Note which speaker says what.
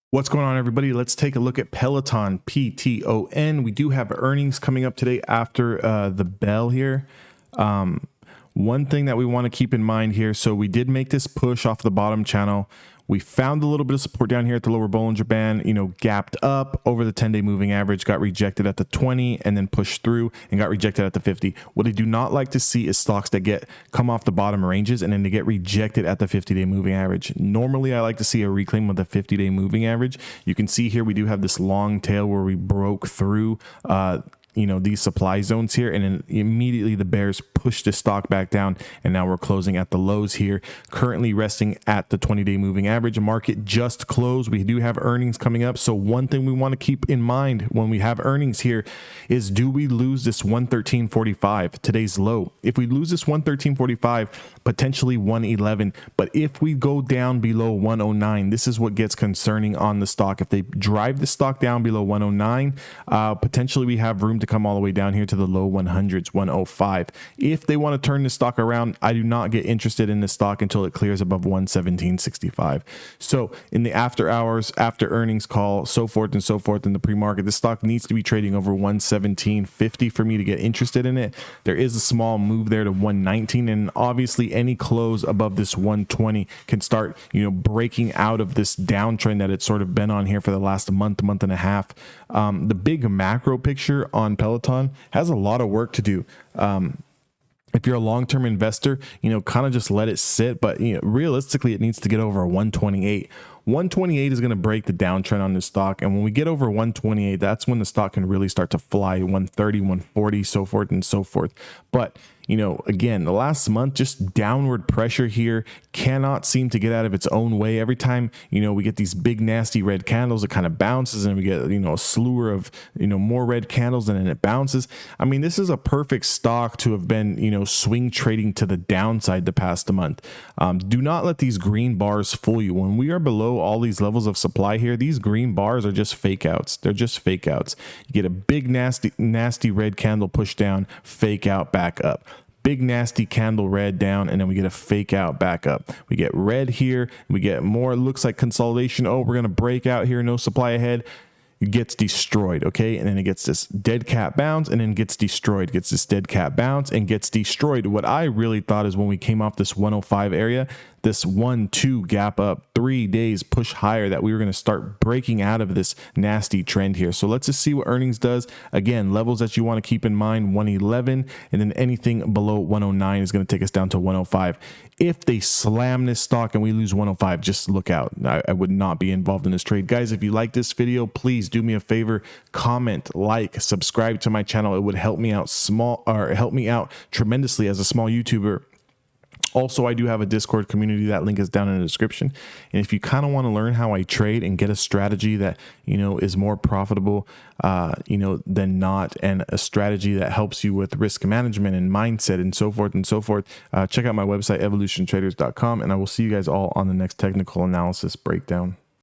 Speaker 1: What's going on, everybody? Let's take a look at Peloton, PTON. We do have earnings coming up today after the bell here. One thing that we want to keep in mind here, so we did make this push off the bottom channel. We found a little bit of support down here at the lower Bollinger Band, gapped up over the 10-day moving average, got rejected at the 20 and then pushed through and got rejected at the 50. What I do not like to see is stocks that come off the bottom ranges and then they get rejected at the 50-day moving average. Normally, I like to see a reclaim of the 50-day moving average. You can see here we do have this long tail where we broke through these supply zones here, and then immediately the bears push the stock back down, and now we're closing at the lows here, currently resting at the 20-day moving average. Market just closed. We do have earnings coming up, so one thing we want to keep in mind when we have earnings here is, do we lose this 113.45, today's low? If we lose this 113.45, potentially 111, but if we go down below 109, this is what gets concerning on the stock. If they drive the stock down below 109, potentially we have room to come all the way down here to the low 100s, 105. If they want to turn the stock around, I do not get interested in this stock until it clears above 117.65. So in the after hours, after earnings call, so forth and so forth in the pre-market, this stock needs to be trading over 117.50 for me to get interested in it. There is a small move there to 119, and obviously any close above this 120 can start, breaking out of this downtrend that it's sort of been on here for the last month and a half. The big macro picture on Peloton has a lot of work to do. If you're a long-term investor, kind of just let it sit. But, realistically, it needs to get over 128. 128 is going to break the downtrend on this stock. And when we get over 128, that's when the stock can really start to fly, 130, 140, so forth and so forth. But, again, the last month, just downward pressure here, cannot seem to get out of its own way. Every time, we get these big, nasty red candles, it kind of bounces, and we get, a slew of, more red candles, and then it bounces. I mean, this is a perfect stock to have been, swing trading to the downside the past month. Do not let these green bars fool you. When we are below all these levels of supply here, these green bars are just fake outs. They're just fake outs. You get a big, nasty red candle push down, fake out, back up. Big nasty candle red down, and then we get a fake out back up. We get red here, we get more, it looks like consolidation. Oh, we're going to break out here, no supply ahead. It gets destroyed, okay? And then it gets this dead cat bounce, and then gets destroyed, gets this dead cat bounce, and gets destroyed. What I really thought is when we came off this 105 area, this 1-2 gap up, 3 days push higher, that we were going to start breaking out of this nasty trend here. So let's just see what earnings does. Again, levels that you want to keep in mind, 111, and then anything below 109 is going to take us down to 105. If they slam this stock and we lose 105, just look out. I would not be involved in this trade. Guys, if you like this video, please do me a favor, comment, like, subscribe to my channel. It would help me out tremendously as a small YouTuber. Also, I do have a Discord community. That link is down in the description. And if you kind of want to learn how I trade and get a strategy that, is more profitable, than not, and a strategy that helps you with risk management and mindset and so forth, check out my website, evolutiontraders.com. And I will see you guys all on the next technical analysis breakdown.